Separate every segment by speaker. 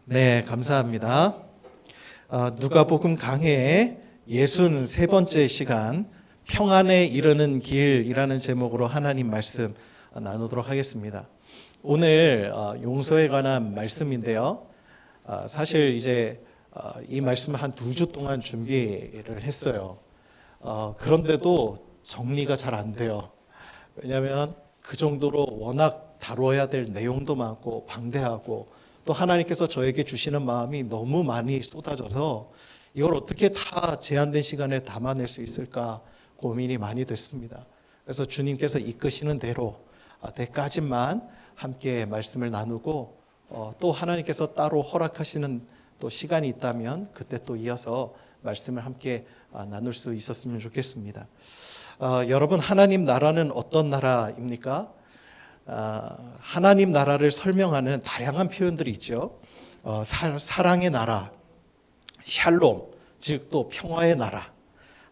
Speaker 1: 네, 감사합니다. 누가복음 강해의 63번째 시간 평안에 이르는 길이라는 제목으로 하나님 말씀 나누도록 하겠습니다. 오늘 용서에 관한 말씀인데요. 사실 이제 이 말씀을 한 2주 동안 준비를 했어요. 그런데도 정리가 잘 안 돼요. 왜냐하면 그 정도로 워낙 다뤄야 될 내용도 많고 방대하고 또 하나님께서 저에게 주시는 마음이 너무 많이 쏟아져서 이걸 어떻게 다 제한된 시간에 담아낼 수 있을까 고민이 많이 됐습니다. 그래서 주님께서 이끄시는 대로 때까지만 함께 말씀을 나누고 또 하나님께서 따로 허락하시는 또 시간이 있다면 그때 또 이어서 말씀을 함께 나눌 수 있었으면 좋겠습니다. 여러분, 하나님 나라는 어떤 나라입니까? 하나님 나라를 설명하는 다양한 표현들이 있죠. 사랑의 나라, 샬롬, 즉 또 평화의 나라,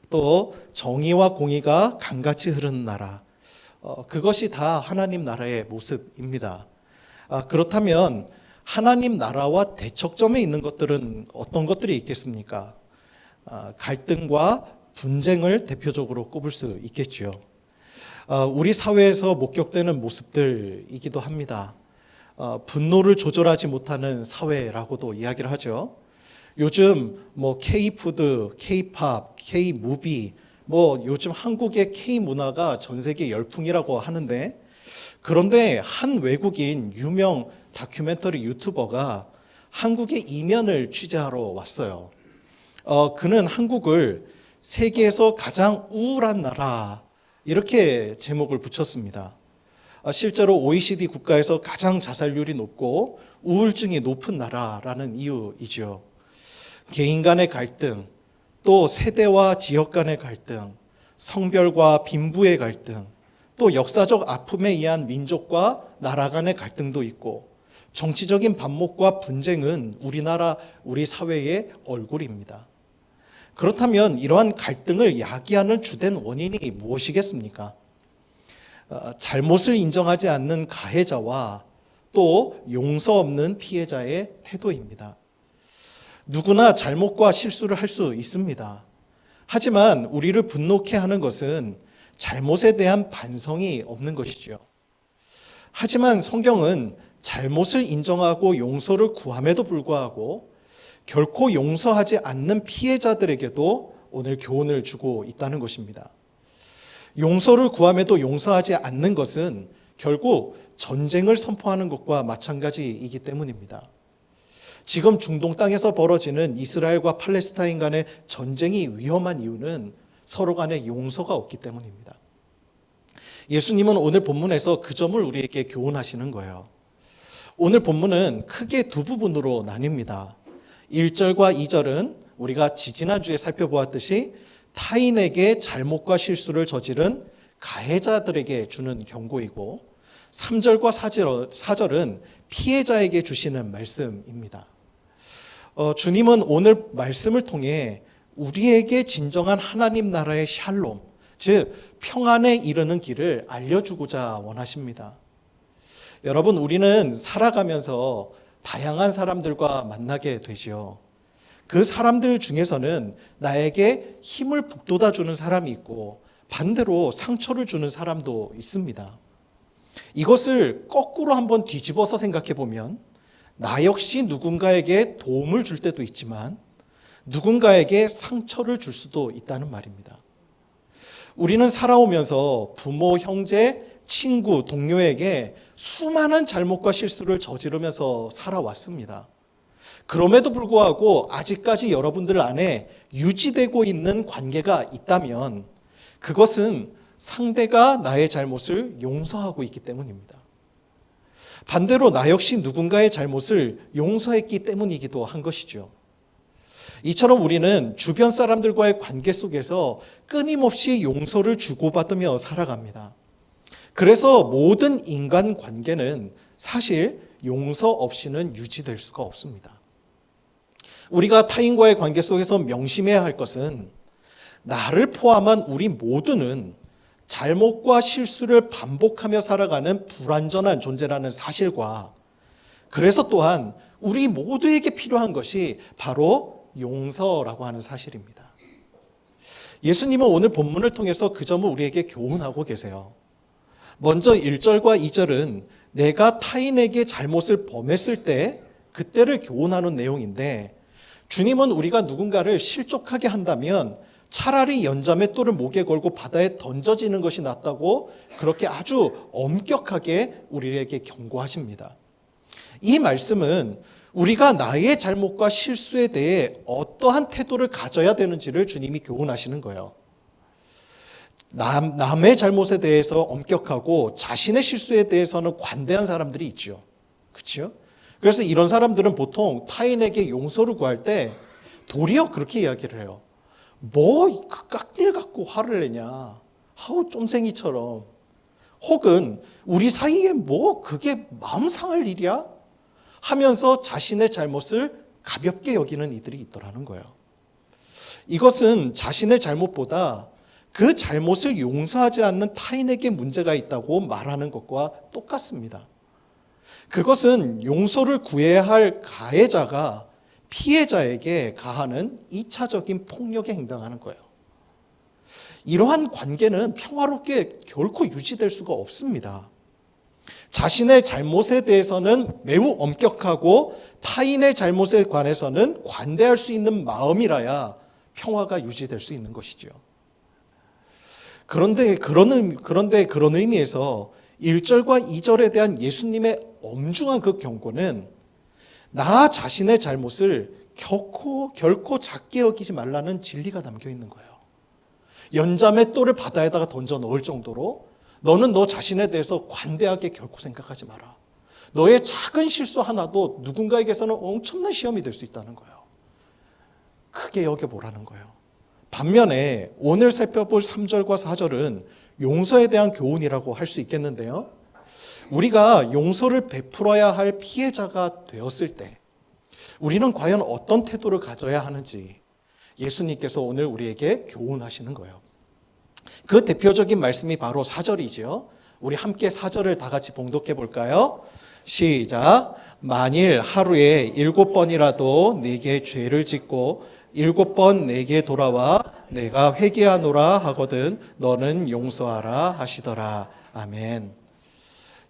Speaker 1: 또 정의와 공의가 강같이 흐르는 나라, 그것이 다 하나님 나라의 모습입니다. 그렇다면 하나님 나라와 대척점에 있는 것들은 어떤 것들이 있겠습니까? 갈등과 분쟁을 대표적으로 꼽을 수 있겠죠. 우리 사회에서 목격되는 모습들이기도 합니다. 분노를 조절하지 못하는 사회라고도 이야기를 하죠. 요즘 K-푸드, K-팝, K-무비, 요즘 한국의 K-문화가 전 세계 열풍이라고 하는데, 그런데 한 외국인 유명 다큐멘터리 유튜버가 한국의 이면을 취재하러 왔어요. 그는 한국을 세계에서 가장 우울한 나라, 이렇게 제목을 붙였습니다. 실제로 OECD 국가에서 가장 자살률이 높고 우울증이 높은 나라라는 이유이죠. 개인 간의 갈등, 또 세대와 지역 간의 갈등, 성별과 빈부의 갈등, 또 역사적 아픔에 의한 민족과 나라 간의 갈등도 있고 정치적인 반목과 분쟁은 우리 사회의 얼굴입니다. 그렇다면 이러한 갈등을 야기하는 주된 원인이 무엇이겠습니까? 잘못을 인정하지 않는 가해자와 또 용서 없는 피해자의 태도입니다. 누구나 잘못과 실수를 할 수 있습니다. 하지만 우리를 분노케 하는 것은 잘못에 대한 반성이 없는 것이죠. 하지만 성경은 잘못을 인정하고 용서를 구함에도 불구하고 결코 용서하지 않는 피해자들에게도 오늘 교훈을 주고 있다는 것입니다. 용서를 구함에도 용서하지 않는 것은 결국 전쟁을 선포하는 것과 마찬가지이기 때문입니다. 지금 중동 땅에서 벌어지는 이스라엘과 팔레스타인 간의 전쟁이 위험한 이유는 서로 간에 용서가 없기 때문입니다. 예수님은 오늘 본문에서 그 점을 우리에게 교훈하시는 거예요. 오늘 본문은 크게 두 부분으로 나뉩니다. 1절과 2절은 우리가 지지난주에 살펴보았듯이 타인에게 잘못과 실수를 저지른 가해자들에게 주는 경고이고 3절과 4절은 피해자에게 주시는 말씀입니다. 주님은 오늘 말씀을 통해 우리에게 진정한 하나님 나라의 샬롬, 즉 평안에 이르는 길을 알려주고자 원하십니다. 여러분, 우리는 살아가면서 다양한 사람들과 만나게 되지요. 그 사람들 중에서는 나에게 힘을 북돋아 주는 사람이 있고 반대로 상처를 주는 사람도 있습니다. 이것을 거꾸로 한번 뒤집어서 생각해 보면 나 역시 누군가에게 도움을 줄 때도 있지만 누군가에게 상처를 줄 수도 있다는 말입니다. 우리는 살아오면서 부모, 형제, 친구, 동료에게 수많은 잘못과 실수를 저지르면서 살아왔습니다. 그럼에도 불구하고 아직까지 여러분들 안에 유지되고 있는 관계가 있다면 그것은 상대가 나의 잘못을 용서하고 있기 때문입니다. 반대로 나 역시 누군가의 잘못을 용서했기 때문이기도 한 것이죠. 이처럼 우리는 주변 사람들과의 관계 속에서 끊임없이 용서를 주고받으며 살아갑니다. 그래서 모든 인간 관계는 사실 용서 없이는 유지될 수가 없습니다. 우리가 타인과의 관계 속에서 명심해야 할 것은 나를 포함한 우리 모두는 잘못과 실수를 반복하며 살아가는 불완전한 존재라는 사실과 그래서 또한 우리 모두에게 필요한 것이 바로 용서라고 하는 사실입니다. 예수님은 오늘 본문을 통해서 그 점을 우리에게 교훈하고 계세요. 먼저 1절과 2절은 내가 타인에게 잘못을 범했을 때 그때를 교훈하는 내용인데, 주님은 우리가 누군가를 실족하게 한다면 차라리 연자의 똘을 목에 걸고 바다에 던져지는 것이 낫다고 그렇게 아주 엄격하게 우리에게 경고하십니다. 이 말씀은 우리가 나의 잘못과 실수에 대해 어떠한 태도를 가져야 되는지를 주님이 교훈하시는 거예요. 남의 잘못에 대해서 엄격하고 자신의 실수에 대해서는 관대한 사람들이 있죠. 그렇죠? 그래서 이런 사람들은 보통 타인에게 용서를 구할 때 도리어 그렇게 이야기를 해요. 뭐 그 깍일 갖고 화를 내냐. 하우 쫌생이처럼. 혹은 우리 사이에 뭐 그게 마음 상할 일이야? 하면서 자신의 잘못을 가볍게 여기는 이들이 있더라는 거예요. 이것은 자신의 잘못보다 그 잘못을 용서하지 않는 타인에게 문제가 있다고 말하는 것과 똑같습니다. 그것은 용서를 구해야 할 가해자가 피해자에게 가하는 2차적인 폭력에 해당하는 거예요. 이러한 관계는 평화롭게 결코 유지될 수가 없습니다. 자신의 잘못에 대해서는 매우 엄격하고 타인의 잘못에 관해서는 관대할 수 있는 마음이라야 평화가 유지될 수 있는 것이죠. 그런데 그런 의미에서 1절과 2절에 대한 예수님의 엄중한 그 경고는 나 자신의 잘못을 결코 작게 여기지 말라는 진리가 담겨 있는 거예요. 연자의 똘을 바다에다가 던져 넣을 정도로 너는 너 자신에 대해서 관대하게 결코 생각하지 마라. 너의 작은 실수 하나도 누군가에게서는 엄청난 시험이 될 수 있다는 거예요. 크게 여겨보라는 거예요. 반면에 오늘 살펴볼 3절과 4절은 용서에 대한 교훈이라고 할 수 있겠는데요. 우리가 용서를 베풀어야 할 피해자가 되었을 때 우리는 과연 어떤 태도를 가져야 하는지 예수님께서 오늘 우리에게 교훈하시는 거예요. 그 대표적인 말씀이 바로 4절이죠. 우리 함께 4절을 다 같이 봉독해 볼까요? 시작. 만일 하루에 7번이라도 네게 죄를 짓고 7번 내게 돌아와 내가 회개하노라 하거든 너는 용서하라 하시더라. 아멘.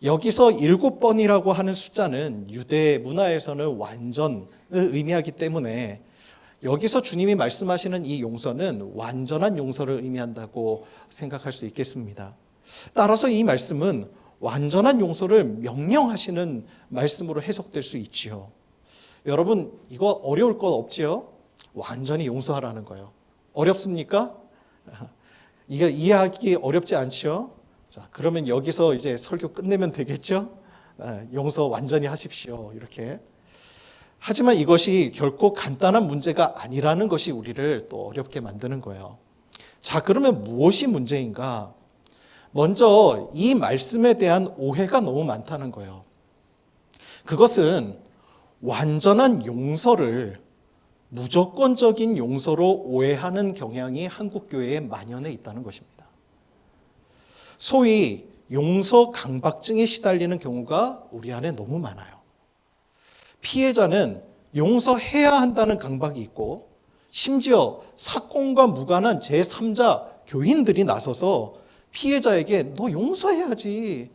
Speaker 1: 여기서 7번이라고 하는 숫자는 유대 문화에서는 완전을 의미하기 때문에 여기서 주님이 말씀하시는 이 용서는 완전한 용서를 의미한다고 생각할 수 있겠습니다. 따라서 이 말씀은 완전한 용서를 명령하시는 말씀으로 해석될 수 있지요. 여러분, 이거 어려울 것 없지요? 완전히 용서하라는 거예요. 어렵습니까? 이게 이해하기 어렵지 않죠? 자, 그러면 여기서 이제 설교 끝내면 되겠죠? 용서 완전히 하십시오. 이렇게. 하지만 이것이 결코 간단한 문제가 아니라는 것이 우리를 또 어렵게 만드는 거예요. 자, 그러면 무엇이 문제인가? 먼저 이 말씀에 대한 오해가 너무 많다는 거예요. 그것은 완전한 용서를 무조건적인 용서로 오해하는 경향이 한국 교회에 만연해 있다는 것입니다. 소위 용서 강박증에 시달리는 경우가 우리 안에 너무 많아요. 피해자는 용서해야 한다는 강박이 있고 심지어 사건과 무관한 제3자 교인들이 나서서 피해자에게 너 용서해야지.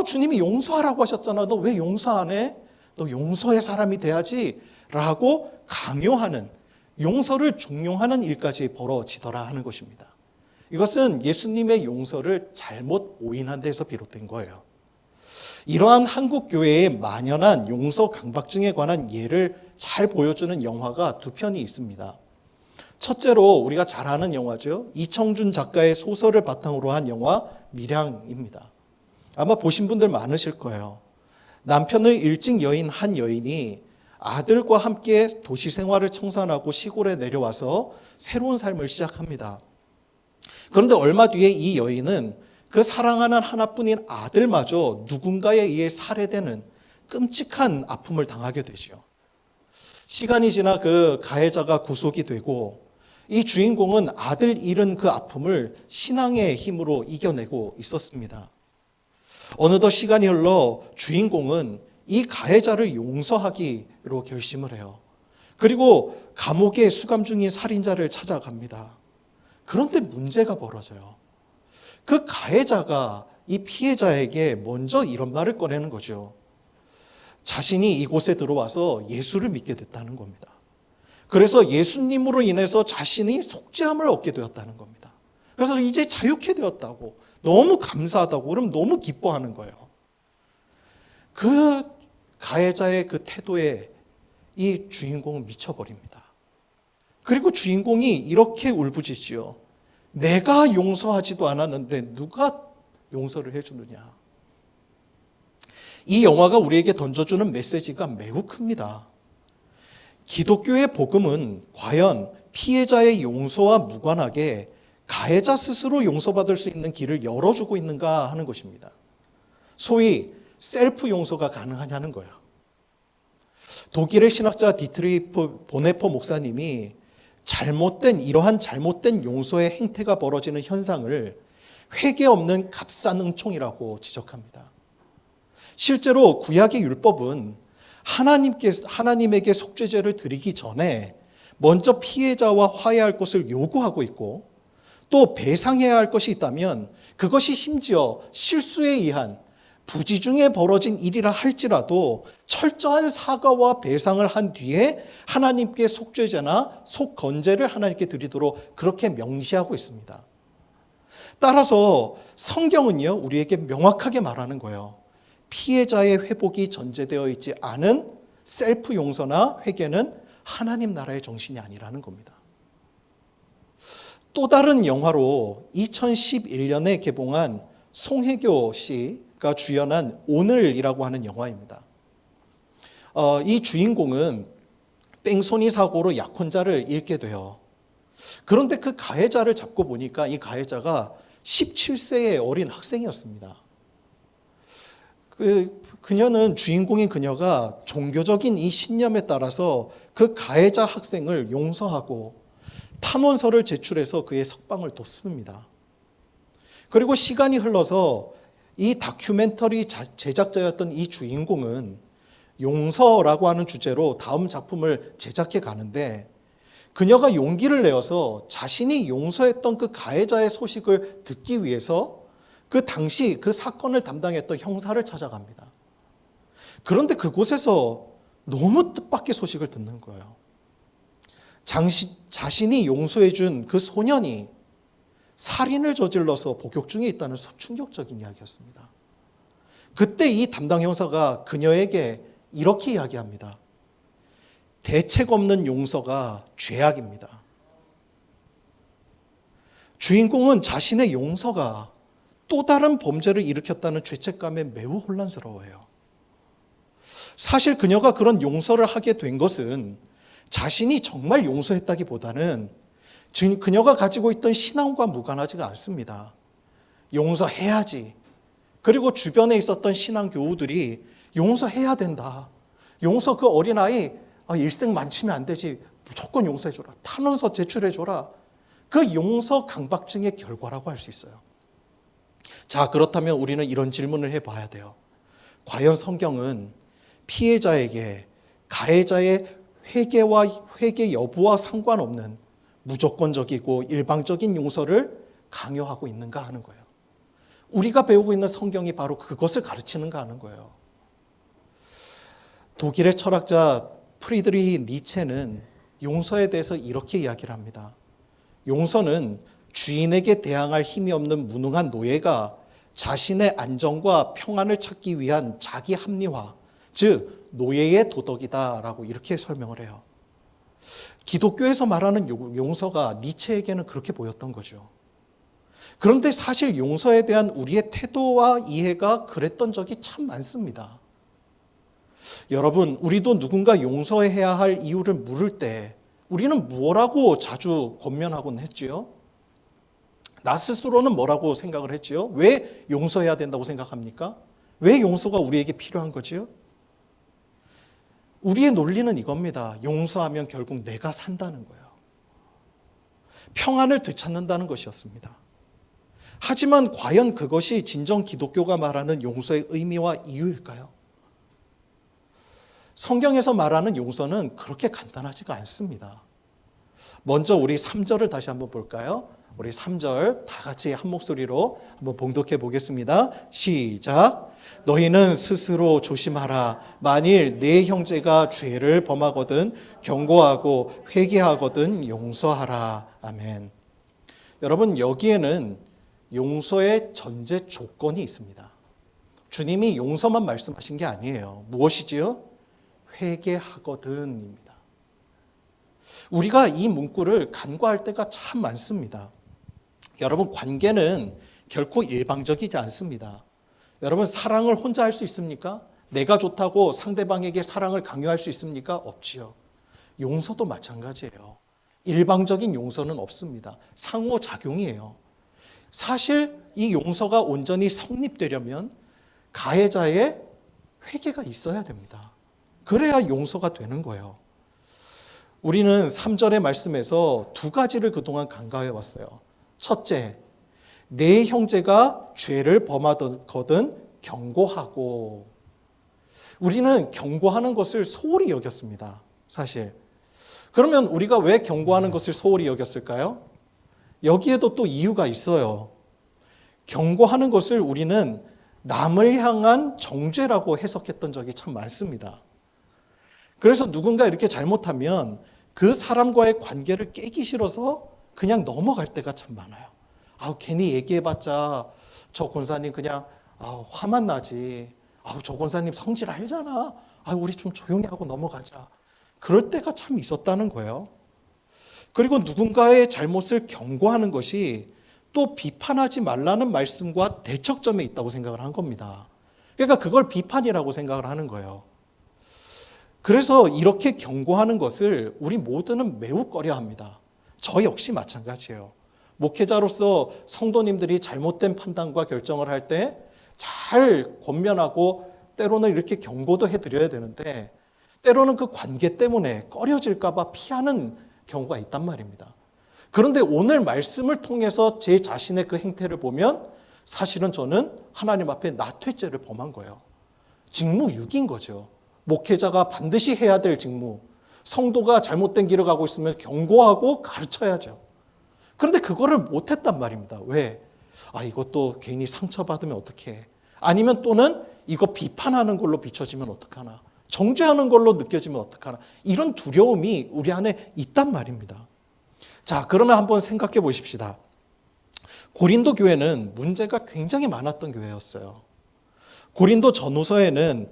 Speaker 1: 주님이 용서하라고 하셨잖아. 너 왜 용서 안 해? 너 용서의 사람이 돼야지. 라고 강요하는, 용서를 종용하는 일까지 벌어지더라 하는 것입니다. 이것은 예수님의 용서를 잘못 오인한 데서 비롯된 거예요. 이러한 한국 교회의 만연한 용서 강박증에 관한 예를 잘 보여주는 영화가 두 편이 있습니다. 첫째로 우리가 잘 아는 영화죠. 이청준 작가의 소설을 바탕으로 한 영화 밀양입니다. 아마 보신 분들 많으실 거예요. 남편을 일찍 여인 한 여인이 아들과 함께 도시 생활을 청산하고 시골에 내려와서 새로운 삶을 시작합니다. 그런데 얼마 뒤에 이 여인은 그 사랑하는 하나뿐인 아들마저 누군가에 의해 살해되는 끔찍한 아픔을 당하게 되죠. 시간이 지나 그 가해자가 구속이 되고 이 주인공은 아들 잃은 그 아픔을 신앙의 힘으로 이겨내고 있었습니다. 어느덧 시간이 흘러 주인공은 이 가해자를 용서하기로 결심을 해요. 그리고 감옥에 수감 중인 살인자를 찾아갑니다. 그런데 문제가 벌어져요. 그 가해자가 이 피해자에게 먼저 이런 말을 꺼내는 거죠. 자신이 이곳에 들어와서 예수를 믿게 됐다는 겁니다. 그래서 예수님으로 인해서 자신이 속죄함을 얻게 되었다는 겁니다. 그래서 이제 자유케 되었다고, 너무 감사하다고, 그럼 너무 기뻐하는 거예요. 그 가해자의 그 태도에 이 주인공은 미쳐버립니다. 그리고 주인공이 이렇게 울부짖지요. 내가 용서하지도 않았는데 누가 용서를 해주느냐. 이 영화가 우리에게 던져주는 메시지가 매우 큽니다. 기독교의 복음은 과연 피해자의 용서와 무관하게 가해자 스스로 용서받을 수 있는 길을 열어주고 있는가 하는 것입니다. 소위 셀프 용서가 가능하냐는 거예요. 독일의 신학자 디트리프 보네퍼 목사님이 이러한 잘못된 용서의 행태가 벌어지는 현상을 회개 없는 값싼응총이라고 지적합니다. 실제로 구약의 율법은 하나님에게 속죄제를 드리기 전에 먼저 피해자와 화해할 것을 요구하고 있고, 또 배상해야 할 것이 있다면 그것이 심지어 실수에 의한 부지 중에 벌어진 일이라 할지라도 철저한 사과와 배상을 한 뒤에 하나님께 속죄제나 속건제를 하나님께 드리도록 그렇게 명시하고 있습니다. 따라서 성경은요, 우리에게 명확하게 말하는 거예요. 피해자의 회복이 전제되어 있지 않은 셀프 용서나 회개는 하나님 나라의 정신이 아니라는 겁니다. 또 다른 영화로 2011년에 개봉한 송혜교 씨가 주연한 오늘이라고 하는 영화입니다. 이 주인공은 뺑소니 사고로 약혼자를 잃게 돼요. 그런데 그 가해자를 잡고 보니까 이 가해자가 17세의 어린 학생이었습니다. 그녀는 주인공인 그녀가 종교적인 이 신념에 따라서 그 가해자 학생을 용서하고 탄원서를 제출해서 그의 석방을 돕습니다. 그리고 시간이 흘러서 이 다큐멘터리 제작자였던 이 주인공은 용서라고 하는 주제로 다음 작품을 제작해 가는데, 그녀가 용기를 내어서 자신이 용서했던 그 가해자의 소식을 듣기 위해서 그 당시 그 사건을 담당했던 형사를 찾아갑니다. 그런데 그곳에서 너무 뜻밖의 소식을 듣는 거예요. 자신이 용서해 준 그 소년이 살인을 저질러서 복역 중에 있다는 충격적인 이야기였습니다. 그때 이 담당 형사가 그녀에게 이렇게 이야기합니다. 대책 없는 용서가 죄악입니다. 주인공은 자신의 용서가 또 다른 범죄를 일으켰다는 죄책감에 매우 혼란스러워해요. 사실 그녀가 그런 용서를 하게 된 것은 자신이 정말 용서했다기보다는 그녀가 가지고 있던 신앙과 무관하지가 않습니다. 용서해야지. 그리고 주변에 있었던 신앙 교우들이 용서해야 된다. 용서, 그 어린아이 일생 만치면 안 되지. 무조건 용서해줘라. 탄원서 제출해줘라. 그 용서 강박증의 결과라고 할 수 있어요. 자, 그렇다면 우리는 이런 질문을 해봐야 돼요. 과연 성경은 피해자에게 가해자의 회개 여부와 상관없는 무조건적이고 일방적인 용서를 강요하고 있는가 하는 거예요. 우리가 배우고 있는 성경이 바로 그것을 가르치는가 하는 거예요. 독일의 철학자 프리드리히 니체는 용서에 대해서 이렇게 이야기를 합니다. 용서는 주인에게 대항할 힘이 없는 무능한 노예가 자신의 안정과 평안을 찾기 위한 자기 합리화, 즉 노예의 도덕이다라고 이렇게 설명을 해요. 기독교에서 말하는 용서가 니체에게는 그렇게 보였던 거죠. 그런데 사실 용서에 대한 우리의 태도와 이해가 그랬던 적이 참 많습니다. 여러분, 우리도 누군가 용서해야 할 이유를 물을 때 우리는 뭐라고 자주 권면하곤 했지요? 나 스스로는 뭐라고 생각을 했지요? 왜 용서해야 된다고 생각합니까? 왜 용서가 우리에게 필요한 거지요? 우리의 논리는 이겁니다. 용서하면 결국 내가 산다는 거예요. 평안을 되찾는다는 것이었습니다. 하지만 과연 그것이 진정 기독교가 말하는 용서의 의미와 이유일까요? 성경에서 말하는 용서는 그렇게 간단하지가 않습니다. 먼저 우리 3절을 다시 한번 볼까요? 우리 3절 다 같이 한 목소리로 한번 봉독해 보겠습니다. 시작. 너희는 스스로 조심하라. 만일 네 형제가 죄를 범하거든 경고하고 회개하거든 용서하라. 아멘. 여러분, 여기에는 용서의 전제 조건이 있습니다. 주님이 용서만 말씀하신 게 아니에요. 무엇이지요? 회개하거든입니다. 우리가 이 문구를 간과할 때가 참 많습니다. 여러분, 관계는 결코 일방적이지 않습니다. 여러분, 사랑을 혼자 할 수 있습니까? 내가 좋다고 상대방에게 사랑을 강요할 수 있습니까? 없지요. 용서도 마찬가지예요. 일방적인 용서는 없습니다. 상호작용이에요. 사실 이 용서가 온전히 성립되려면 가해자의 회개가 있어야 됩니다. 그래야 용서가 되는 거예요. 우리는 3절의 말씀에서 두 가지를 그동안 간과해 왔어요. 첫째, 네 형제가 죄를 범하거든 경고하고. 우리는 경고하는 것을 소홀히 여겼습니다. 사실. 그러면 우리가 왜 경고하는 것을 소홀히 여겼을까요? 여기에도 또 이유가 있어요. 경고하는 것을 우리는 남을 향한 정죄라고 해석했던 적이 참 많습니다. 그래서 누군가 이렇게 잘못하면 그 사람과의 관계를 깨기 싫어서 그냥 넘어갈 때가 참 많아요. 괜히 얘기해봤자 저 권사님 그냥 화만 나지. 저 권사님 성질 알잖아. 우리 좀 조용히 하고 넘어가자. 그럴 때가 참 있었다는 거예요. 그리고 누군가의 잘못을 경고하는 것이 또 비판하지 말라는 말씀과 대척점에 있다고 생각을 한 겁니다. 그러니까 그걸 비판이라고 생각을 하는 거예요. 그래서 이렇게 경고하는 것을 우리 모두는 매우 꺼려합니다. 저 역시 마찬가지예요. 목회자로서 성도님들이 잘못된 판단과 결정을 할 때 잘 권면하고 때로는 이렇게 경고도 해드려야 되는데 때로는 그 관계 때문에 꺼려질까 봐 피하는 경우가 있단 말입니다. 그런데 오늘 말씀을 통해서 제 자신의 그 행태를 보면 사실은 저는 하나님 앞에 나퇴죄를 범한 거예요. 직무유기인 거죠. 목회자가 반드시 해야 될 직무. 성도가 잘못된 길을 가고 있으면 경고하고 가르쳐야죠. 그런데 그거를 못했단 말입니다. 왜? 이것도 괜히 상처받으면 어떡해. 아니면 또는 이거 비판하는 걸로 비춰지면 어떡하나. 정죄하는 걸로 느껴지면 어떡하나. 이런 두려움이 우리 안에 있단 말입니다. 자, 그러면 한번 생각해 보십시다. 고린도 교회는 문제가 굉장히 많았던 교회였어요. 고린도 전후서에는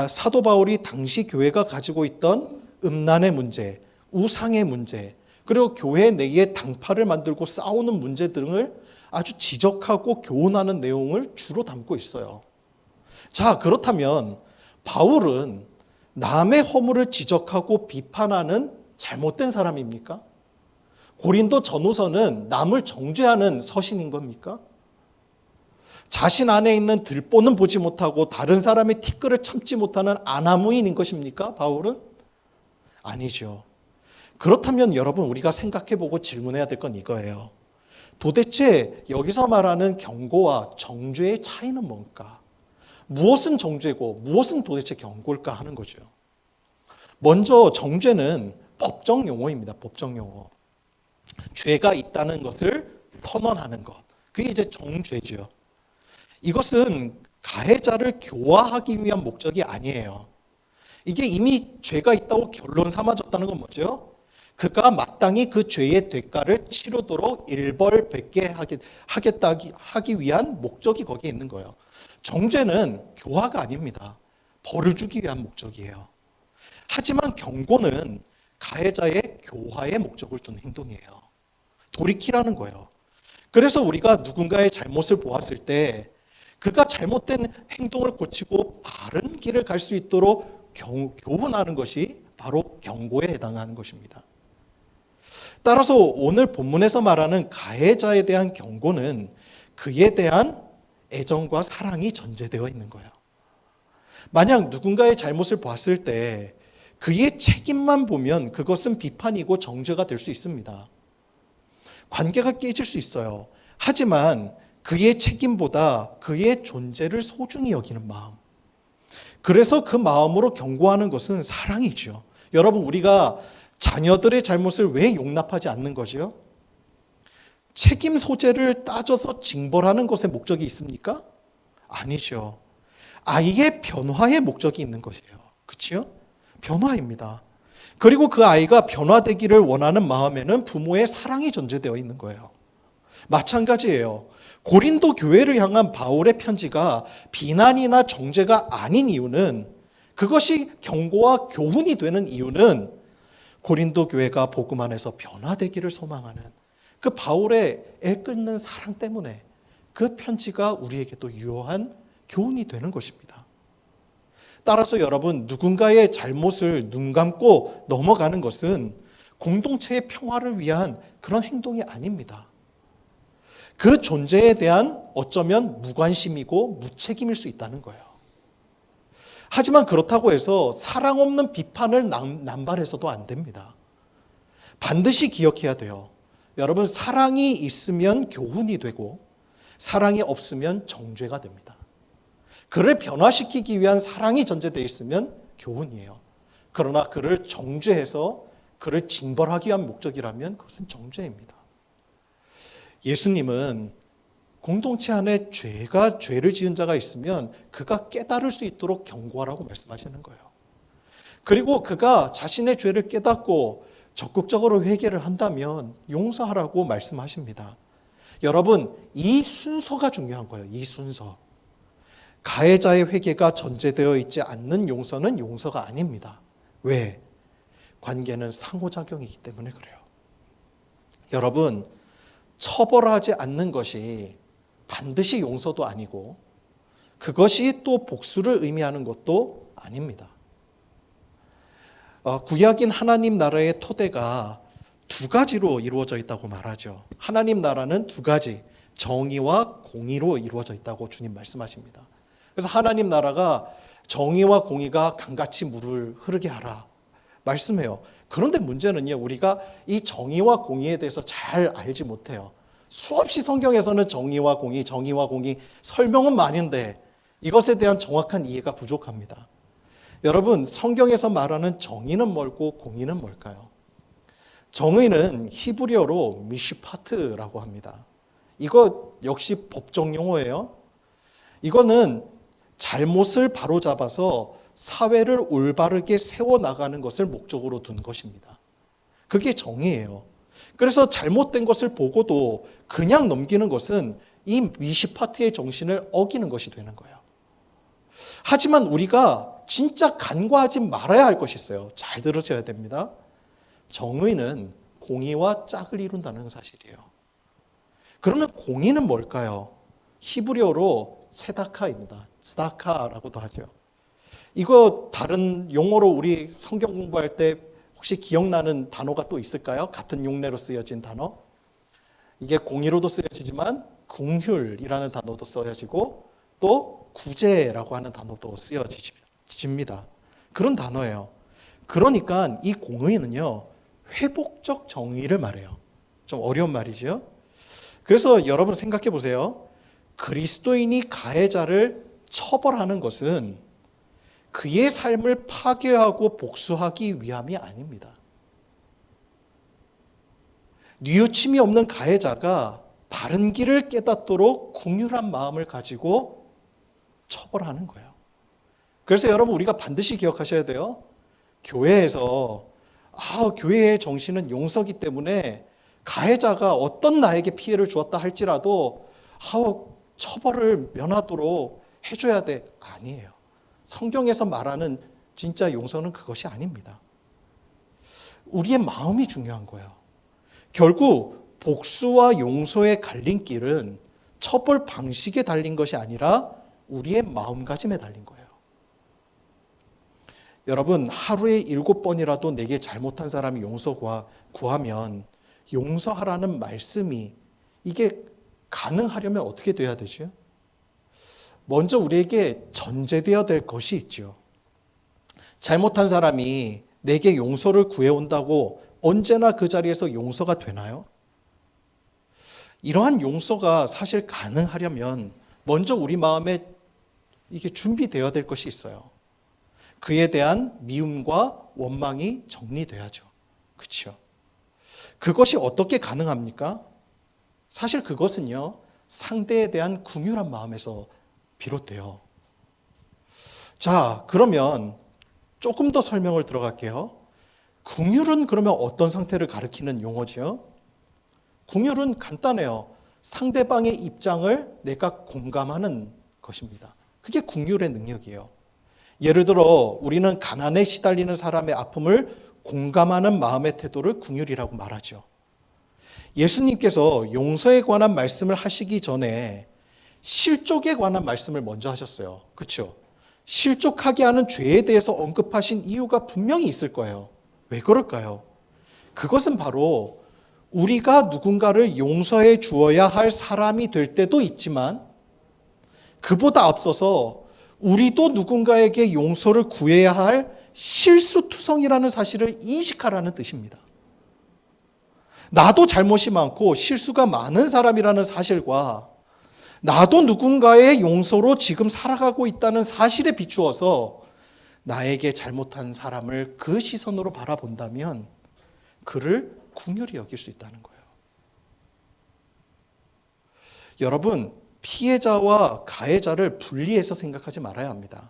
Speaker 1: 사도 바울이 당시 교회가 가지고 있던 음란의 문제, 우상의 문제, 그리고 교회 내에 당파를 만들고 싸우는 문제 등을 아주 지적하고 교훈하는 내용을 주로 담고 있어요. 자, 그렇다면 바울은 남의 허물을 지적하고 비판하는 잘못된 사람입니까? 고린도 전후서는 남을 정죄하는 서신인 겁니까? 자신 안에 있는 들보는 보지 못하고 다른 사람의 티끌을 참지 못하는 아나무인인 것입니까? 바울은? 아니죠. 그렇다면 여러분, 우리가 생각해보고 질문해야 될 건 이거예요. 도대체 여기서 말하는 경고와 정죄의 차이는 뭘까? 무엇은 정죄고 무엇은 도대체 경고일까 하는 거죠. 먼저 정죄는 법정 용어입니다. 법정 용어. 죄가 있다는 것을 선언하는 것. 그게 이제 정죄죠. 이것은 가해자를 교화하기 위한 목적이 아니에요. 이게 이미 죄가 있다고 결론 삼아졌다는 건 뭐죠? 그가 마땅히 그 죄의 대가를 치르도록 일벌백계 하기 위한 목적이 거기에 있는 거예요. 정죄는 교화가 아닙니다. 벌을 주기 위한 목적이에요. 하지만 경고는 가해자의 교화의 목적을 둔 행동이에요. 돌이키라는 거예요. 그래서 우리가 누군가의 잘못을 보았을 때 그가 잘못된 행동을 고치고 바른 길을 갈 수 있도록 교훈하는 것이 바로 경고에 해당하는 것입니다. 따라서 오늘 본문에서 말하는 가해자에 대한 경고는 그에 대한 애정과 사랑이 전제되어 있는 거예요. 만약 누군가의 잘못을 보았을 때 그의 책임만 보면 그것은 비판이고 정죄가 될 수 있습니다. 관계가 깨질 수 있어요. 하지만 그의 책임보다 그의 존재를 소중히 여기는 마음, 그래서 그 마음으로 경고하는 것은 사랑이죠. 여러분, 우리가 자녀들의 잘못을 왜 용납하지 않는 거지요? 책임 소재를 따져서 징벌하는 것에 목적이 있습니까? 아니죠. 아이의 변화의 목적이 있는 것이에요. 그렇죠? 변화입니다. 그리고 그 아이가 변화되기를 원하는 마음에는 부모의 사랑이 전제되어 있는 거예요. 마찬가지예요. 고린도 교회를 향한 바울의 편지가 비난이나 정죄가 아닌 이유는, 그것이 경고와 교훈이 되는 이유는 고린도 교회가 복음 안에서 변화되기를 소망하는 그 바울의 애끓는 사랑 때문에 그 편지가 우리에게도 유효한 교훈이 되는 것입니다. 따라서 여러분, 누군가의 잘못을 눈 감고 넘어가는 것은 공동체의 평화를 위한 그런 행동이 아닙니다. 그 존재에 대한 어쩌면 무관심이고 무책임일 수 있다는 거예요. 하지만 그렇다고 해서 사랑 없는 비판을 남발해서도 안 됩니다. 반드시 기억해야 돼요. 여러분, 사랑이 있으면 교훈이 되고 사랑이 없으면 정죄가 됩니다. 그를 변화시키기 위한 사랑이 전제되어 있으면 교훈이에요. 그러나 그를 정죄해서 그를 징벌하기 위한 목적이라면 그것은 정죄입니다. 예수님은 공동체 안에 죄를 지은 자가 있으면 그가 깨달을 수 있도록 경고하라고 말씀하시는 거예요. 그리고 그가 자신의 죄를 깨닫고 적극적으로 회개를 한다면 용서하라고 말씀하십니다. 여러분, 이 순서가 중요한 거예요. 이 순서. 가해자의 회개가 전제되어 있지 않는 용서는 용서가 아닙니다. 왜? 관계는 상호작용이기 때문에 그래요. 여러분, 처벌하지 않는 것이 반드시 용서도 아니고 그것이 또 복수를 의미하는 것도 아닙니다. 구약인 하나님 나라의 토대가 두 가지로 이루어져 있다고 말하죠. 하나님 나라는 두 가지, 정의와 공의로 이루어져 있다고 주님 말씀하십니다. 그래서 하나님 나라가 정의와 공의가 강같이 물을 흐르게 하라 말씀해요. 그런데 문제는요, 우리가 이 정의와 공의에 대해서 잘 알지 못해요. 수없이 성경에서는 정의와 공의 설명은 많은데 이것에 대한 정확한 이해가 부족합니다. 여러분, 성경에서 말하는 정의는 뭘고 공의는 뭘까요? 정의는 히브리어로 미슈파트라고 합니다. 이거 역시 법정 용어예요. 이거는 잘못을 바로잡아서 사회를 올바르게 세워나가는 것을 목적으로 둔 것입니다. 그게 정의예요. 그래서 잘못된 것을 보고도 그냥 넘기는 것은 이 미시파트의 정신을 어기는 것이 되는 거예요. 하지만 우리가 진짜 간과하지 말아야 할 것이 있어요. 잘 들으셔야 됩니다. 정의는 공의와 짝을 이룬다는 사실이에요. 그러면 공의는 뭘까요? 히브리어로 세다카입니다. 스다카라고도 하죠. 이거 다른 용어로 우리 성경 공부할 때 혹시 기억나는 단어가 또 있을까요? 같은 용례로 쓰여진 단어. 이게 공의로도 쓰여지지만 궁휼이라는 단어도 쓰여지고 또 구제라고 하는 단어도 쓰여집니다. 그런 단어예요. 그러니까 이 공의는요, 회복적 정의를 말해요. 좀 어려운 말이죠. 그래서 여러분 생각해 보세요. 그리스도인이 가해자를 처벌하는 것은 그의 삶을 파괴하고 복수하기 위함이 아닙니다. 뉘우침이 없는 가해자가 바른 길을 깨닫도록 긍휼한 마음을 가지고 처벌하는 거예요. 그래서 여러분, 우리가 반드시 기억하셔야 돼요. 교회에서 교회의 정신은 용서기 때문에 가해자가 어떤 나에게 피해를 주었다 할지라도 처벌을 면하도록 해줘야 돼. 아니에요. 성경에서 말하는 진짜 용서는 그것이 아닙니다. 우리의 마음이 중요한 거예요. 결국 복수와 용서의 갈림길은 처벌 방식에 달린 것이 아니라 우리의 마음가짐에 달린 거예요. 여러분, 하루에 7번이라도 내게 잘못한 사람이 용서 구하면 용서하라는 말씀이 이게 가능하려면 어떻게 돼야 되죠? 먼저 우리에게 전제되어야 될 것이 있죠. 잘못한 사람이 내게 용서를 구해온다고 언제나 그 자리에서 용서가 되나요? 이러한 용서가 사실 가능하려면 먼저 우리 마음에 이게 준비되어야 될 것이 있어요. 그에 대한 미움과 원망이 정리돼야죠. 그렇죠? 그것이 어떻게 가능합니까? 사실 그것은요, 상대에 대한 긍휼한 마음에서 비롯돼요. 자, 그러면 조금 더 설명을 들어갈게요. 긍휼은 그러면 어떤 상태를 가리키는 용어죠? 긍휼은 간단해요. 상대방의 입장을 내가 공감하는 것입니다. 그게 긍휼의 능력이에요. 예를 들어 우리는 가난에 시달리는 사람의 아픔을 공감하는 마음의 태도를 긍휼이라고 말하죠. 예수님께서 용서에 관한 말씀을 하시기 전에 실족에 관한 말씀을 먼저 하셨어요. 그렇죠? 실족하게 하는 죄에 대해서 언급하신 이유가 분명히 있을 거예요. 왜 그럴까요? 그것은 바로 우리가 누군가를 용서해 주어야 할 사람이 될 때도 있지만 그보다 앞서서 우리도 누군가에게 용서를 구해야 할 실수투성이라는 사실을 인식하라는 뜻입니다. 나도 잘못이 많고 실수가 많은 사람이라는 사실과 나도 누군가의 용서로 지금 살아가고 있다는 사실에 비추어서 나에게 잘못한 사람을 그 시선으로 바라본다면 그를 긍휼히 여길 수 있다는 거예요. 여러분, 피해자와 가해자를 분리해서 생각하지 말아야 합니다.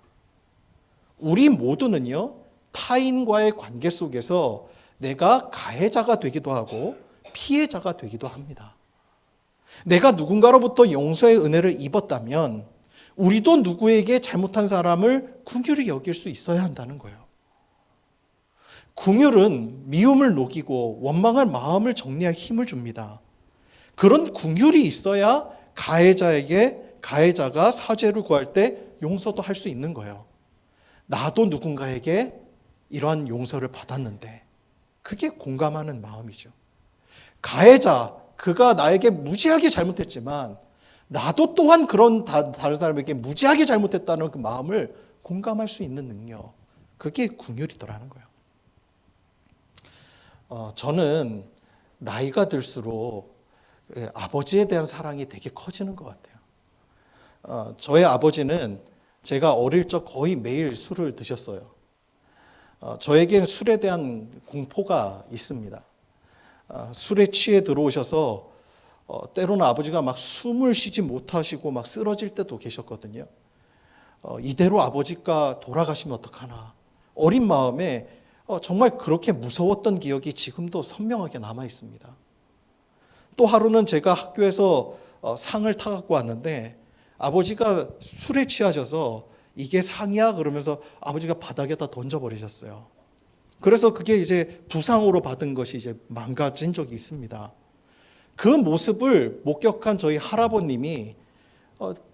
Speaker 1: 우리 모두는요, 타인과의 관계 속에서 내가 가해자가 되기도 하고 피해자가 되기도 합니다. 내가 누군가로부터 용서의 은혜를 입었다면 우리도 누구에게 잘못한 사람을 긍휼히 여길 수 있어야 한다는 거예요. 긍휼은 미움을 녹이고 원망할 마음을 정리할 힘을 줍니다. 그런 긍휼이 있어야 가해자가 사죄를 구할 때 용서도 할 수 있는 거예요. 나도 누군가에게 이러한 용서를 받았는데 그게 공감하는 마음이죠. 가해자, 그가 나에게 무지하게 잘못했지만 나도 또한 그런 다른 사람에게 무지하게 잘못했다는 그 마음을 공감할 수 있는 능력, 그게 긍휼이더라는 거예요. 저는 나이가 들수록 아버지에 대한 사랑이 되게 커지는 것 같아요. 저의 아버지는 제가 어릴 적 거의 매일 술을 드셨어요. 저에겐 술에 대한 공포가 있습니다. 술에 취해 들어오셔서 때로는 아버지가 막 숨을 쉬지 못하시고 막 쓰러질 때도 계셨거든요. 이대로 아버지가 돌아가시면 어떡하나. 어린 마음에 정말 그렇게 무서웠던 기억이 지금도 선명하게 남아 있습니다. 또 하루는 제가 학교에서 상을 타갖고 왔는데 아버지가 술에 취하셔서 이게 상이야 그러면서 아버지가 바닥에다 던져버리셨어요. 그래서 그게 이제 부상으로 받은 것이 이제 망가진 적이 있습니다. 그 모습을 목격한 저희 할아버님이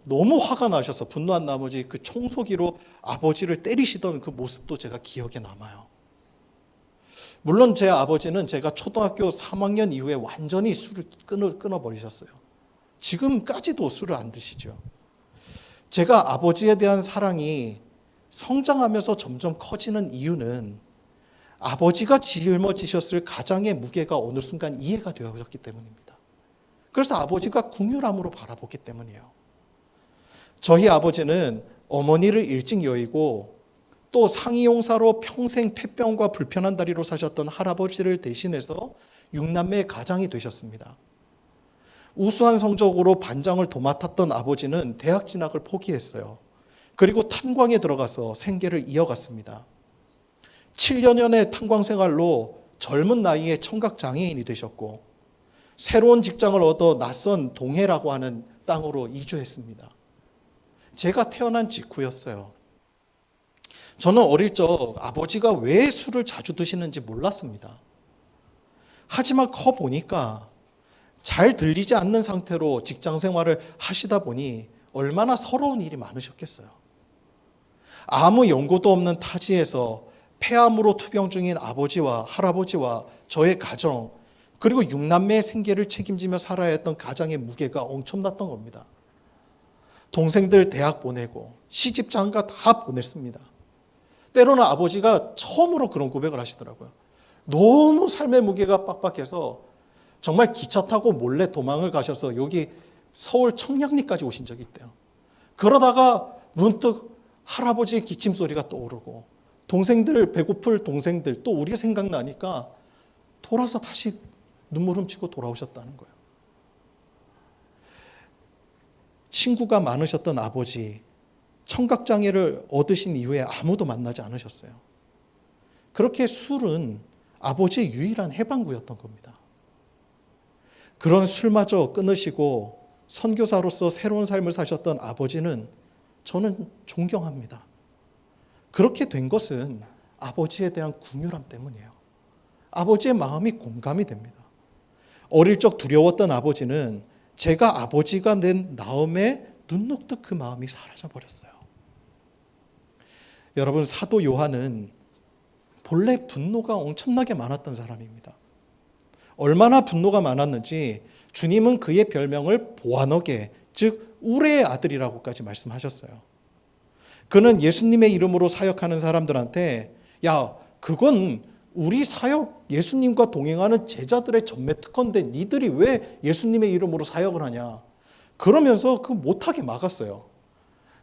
Speaker 1: 너무 화가 나셔서 분노한 나머지 그 청소기로 아버지를 때리시던 그 모습도 제가 기억에 남아요. 물론 제 아버지는 제가 초등학교 3학년 이후에 완전히 술을 끊어버리셨어요. 지금까지도 술을 안 드시죠. 제가 아버지에 대한 사랑이 성장하면서 점점 커지는 이유는 아버지가 짊어지셨을 가장의 무게가 어느 순간 이해가 되어졌기 때문입니다. 그래서 아버지가 긍휼함으로 바라보기 때문이에요. 저희 아버지는 어머니를 일찍 여의고 또 상이용사로 평생 폐병과 불편한 다리로 사셨던 할아버지를 대신해서 6남매의 가장이 되셨습니다. 우수한 성적으로 반장을 도맡았던 아버지는 대학 진학을 포기했어요. 그리고 탄광에 들어가서 생계를 이어갔습니다. 7년의 탄광 생활로 젊은 나이에 청각장애인이 되셨고 새로운 직장을 얻어 낯선 동해라고 하는 땅으로 이주했습니다. 제가 태어난 직후였어요. 저는 어릴 적 아버지가 왜 술을 자주 드시는지 몰랐습니다. 하지만 커 보니까 잘 들리지 않는 상태로 직장 생활을 하시다 보니 얼마나 서러운 일이 많으셨겠어요. 아무 연고도 없는 타지에서 폐암으로 투병 중인 아버지와 할아버지와 저의 가정, 그리고 6남매의 생계를 책임지며 살아야 했던 가장의 무게가 엄청났던 겁니다. 동생들 대학 보내고 시집 장가 다 보냈습니다. 때로는 아버지가 처음으로 그런 고백을 하시더라고요. 너무 삶의 무게가 빡빡해서 정말 기차 타고 몰래 도망을 가셔서 여기 서울 청량리까지 오신 적이 있대요. 그러다가 문득 할아버지의 기침 소리가 떠오르고 동생들, 배고플 동생들, 또 우리가 생각나니까 돌아서 다시 눈물 훔치고 돌아오셨다는 거예요. 친구가 많으셨던 아버지, 청각장애를 얻으신 이후에 아무도 만나지 않으셨어요. 그렇게 술은 아버지의 유일한 해방구였던 겁니다. 그런 술마저 끊으시고 선교사로서 새로운 삶을 사셨던 아버지는 저는 존경합니다. 그렇게 된 것은 아버지에 대한 긍휼함 때문이에요. 아버지의 마음이 공감이 됩니다. 어릴 적 두려웠던 아버지는 제가 아버지가 낸 다음에 눈 녹듯 그 마음이 사라져버렸어요. 여러분, 사도 요한은 본래 분노가 엄청나게 많았던 사람입니다. 얼마나 분노가 많았는지 주님은 그의 별명을 보아너게, 즉 우레의 아들이라고까지 말씀하셨어요. 그는 예수님의 이름으로 사역하는 사람들한테 야, 그건 우리 사역 예수님과 동행하는 제자들의 전매 특허인데 니들이 왜 예수님의 이름으로 사역을 하냐, 그러면서 그 못하게 막았어요.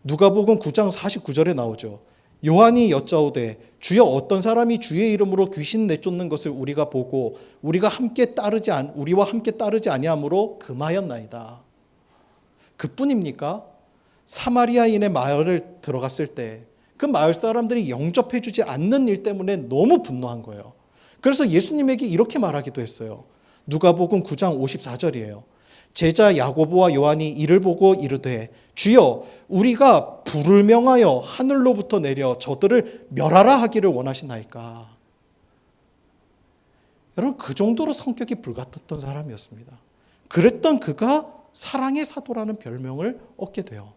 Speaker 1: 누가복음 9장 49절에 나오죠. 요한이 여짜오되 주여 어떤 사람이 주의 이름으로 귀신 내쫓는 것을 우리가 보고 우리와 함께 따르지 아니하므로 금하였나이다. 그뿐입니까? 사마리아인의 마을을 들어갔을 때 그 마을 사람들이 영접해 주지 않는 일 때문에 너무 분노한 거예요. 그래서 예수님에게 이렇게 말하기도 했어요. 누가복음 9장 54절이에요. 제자 야고보와 요한이 이를 보고 이르되 주여 우리가 불을 명하여 하늘로부터 내려 저들을 멸하라 하기를 원하시나이까. 여러분, 그 정도로 성격이 불같았던 사람이었습니다. 그랬던 그가 사랑의 사도라는 별명을 얻게 돼요.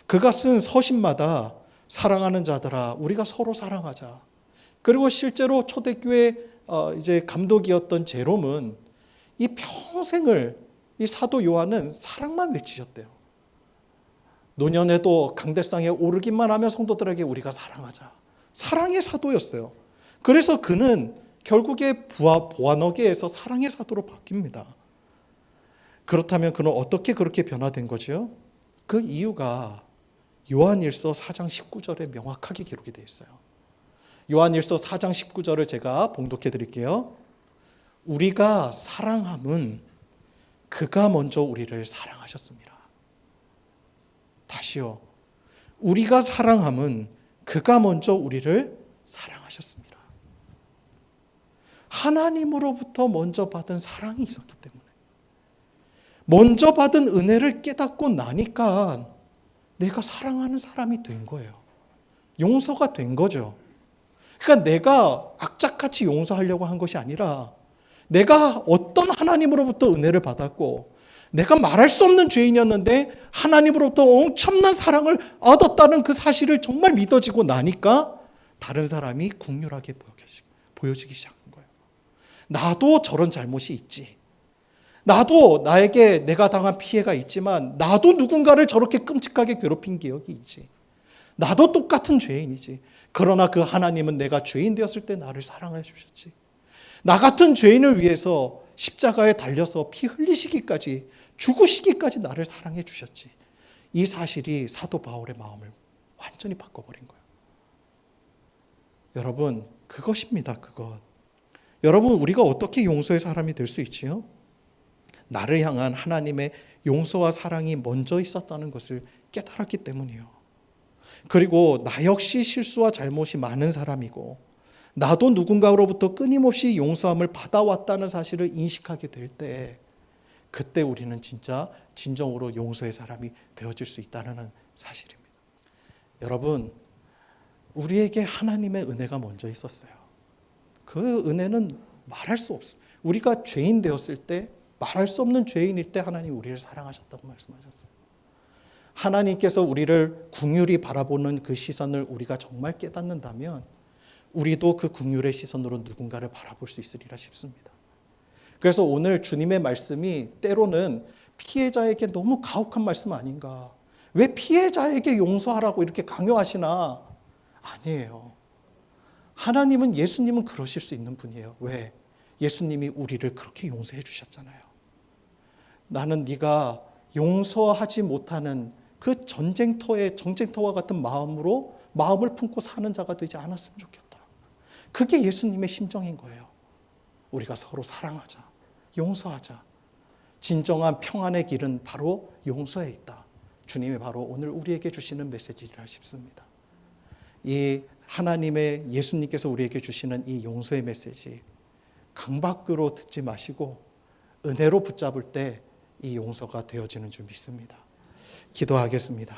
Speaker 1: 그가 쓴 서신마다 사랑하는 자들아 우리가 서로 사랑하자. 그리고 실제로 초대교회 이제 감독이었던 제롬은 이 평생을 이 사도 요한은 사랑만 외치셨대요. 노년에도 강대상에 오르기만 하면 성도들에게 우리가 사랑하자. 사랑의 사도였어요. 그래서 그는 결국에 보아너게에서 사랑의 사도로 바뀝니다. 그렇다면 그는 어떻게 그렇게 변화된 거죠? 그 이유가 요한일서 4장 19절에 명확하게 기록이 되어 있어요. 요한일서 4장 19절을 제가 봉독해 드릴게요. 우리가 사랑함은 그가 먼저 우리를 사랑하셨습니다. 다시요. 우리가 사랑함은 그가 먼저 우리를 사랑하셨습니다. 하나님으로부터 먼저 받은 사랑이 있었기 때문에, 먼저 받은 은혜를 깨닫고 나니까 내가 사랑하는 사람이 된 거예요. 용서가 된 거죠. 그러니까 내가 악착같이 용서하려고 한 것이 아니라 내가 어떤 하나님으로부터 은혜를 받았고 내가 말할 수 없는 죄인이었는데 하나님으로부터 엄청난 사랑을 얻었다는 그 사실을 정말 믿어지고 나니까 다른 사람이 긍휼하게 보여지기 시작한 거예요. 나도 저런 잘못이 있지. 나도 나에게 내가 당한 피해가 있지만 나도 누군가를 저렇게 끔찍하게 괴롭힌 기억이 있지. 나도 똑같은 죄인이지. 그러나 그 하나님은 내가 죄인 되었을 때 나를 사랑해 주셨지. 나 같은 죄인을 위해서 십자가에 달려서 피 흘리시기까지, 죽으시기까지 나를 사랑해 주셨지. 이 사실이 사도 바울의 마음을 완전히 바꿔버린 거예요. 여러분, 그것입니다. 그것. 여러분, 우리가 어떻게 용서의 사람이 될 수 있지요? 나를 향한 하나님의 용서와 사랑이 먼저 있었다는 것을 깨달았기 때문이요. 그리고 나 역시 실수와 잘못이 많은 사람이고 나도 누군가로부터 끊임없이 용서함을 받아왔다는 사실을 인식하게 될 때, 그때 우리는 진짜 진정으로 용서의 사람이 되어질 수 있다는 사실입니다. 여러분, 우리에게 하나님의 은혜가 먼저 있었어요. 그 은혜는 말할 수 없습니다. 우리가 죄인 되었을 때, 말할 수 없는 죄인일 때 하나님 우리를 사랑하셨다고 말씀하셨어요. 하나님께서 우리를 긍휼히 바라보는 그 시선을 우리가 정말 깨닫는다면 우리도 그 긍휼의 시선으로 누군가를 바라볼 수 있으리라 싶습니다. 그래서 오늘 주님의 말씀이 때로는 피해자에게 너무 가혹한 말씀 아닌가. 왜 피해자에게 용서하라고 이렇게 강요하시나? 아니에요. 하나님은, 예수님은 그러실 수 있는 분이에요. 왜? 예수님이 우리를 그렇게 용서해 주셨잖아요. 나는 네가 용서하지 못하는 그 전쟁터와 같은 마음을 품고 사는 자가 되지 않았으면 좋겠다. 그게 예수님의 심정인 거예요. 우리가 서로 사랑하자, 용서하자. 진정한 평안의 길은 바로 용서에 있다. 주님이 바로 오늘 우리에게 주시는 메시지라 싶습니다. 이 하나님의 예수님께서 우리에게 주시는 이 용서의 메시지, 강밖으로 듣지 마시고 은혜로 붙잡을 때 이 용서가 되어지는 줄 믿습니다. 기도하겠습니다.